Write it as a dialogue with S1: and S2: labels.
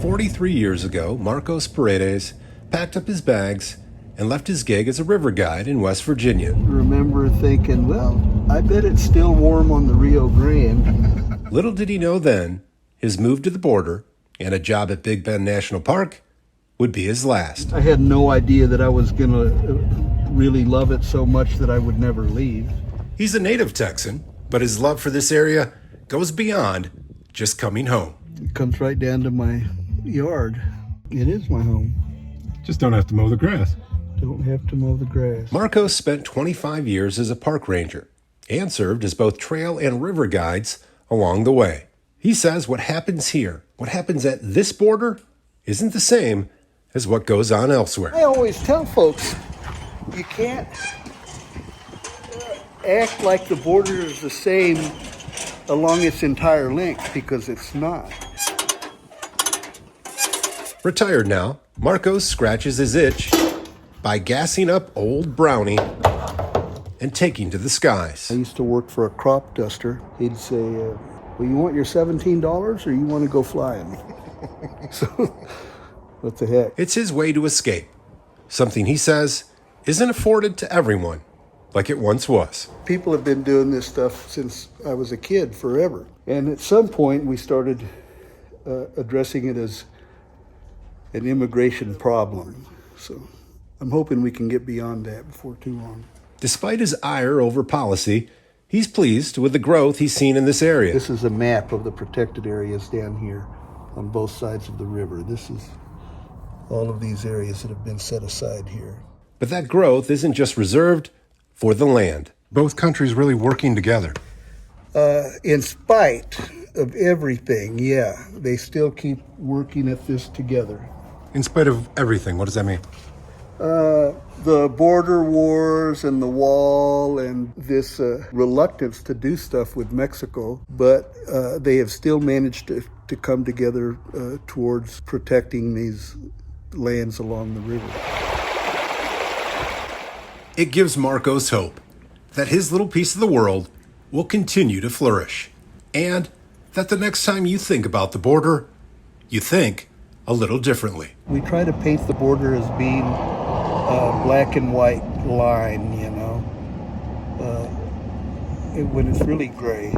S1: 43 years ago, Marcos Paredes packed up his bags and left his gig as a river guide in West Virginia.
S2: I remember thinking, well, I bet it's still warm on the Rio Grande.
S1: Little did he know then, his move to the border and a job at Big Bend National Park would be his last.
S2: I had no idea that I was going to really love it so much that I would never leave.
S1: He's a native Texan, but his love for this area goes beyond just coming home.
S2: It comes right down to my yard. It is my home.
S3: Just don't have to mow the grass.
S2: Don't have to mow the grass.
S1: Marcos spent 25 years as a park ranger and served as both trail and river guides along the way. He says what happens here, what happens at this border, isn't the same as what goes on elsewhere.
S2: I always tell folks, you can't act like the border is the same along its entire length, because it's not.
S1: Retired now, Marcos scratches his itch by gassing up old Brownie and taking to the skies.
S2: I used to work for a crop duster. He'd say, well, you want your $17 or you want to go flying? So, what the heck?
S1: It's his way to escape, something he says isn't afforded to everyone like it once was.
S2: People have been doing this stuff since I was a kid, forever. And at some point, we started addressing it as an immigration problem. So I'm hoping we can get beyond that before too long.
S1: Despite his ire over policy, he's pleased with the growth he's seen in this area.
S2: This is a map of the protected areas down here on both sides of the river. This is all of these areas that have been set aside here.
S1: But that growth isn't just reserved for the land.
S3: Both countries really working together.
S2: In spite of everything, yeah, they still keep working at this together.
S3: In spite of everything, what does that mean?
S2: The border wars and the wall and this reluctance to do stuff with Mexico, but they have still managed to come together towards protecting these lands along the river.
S1: It gives Marcos hope that his little piece of the world will continue to flourish, and that the next time you think about the border, you think a little differently.
S2: We try to paint the border as being a black and white line, you know, when it's really gray.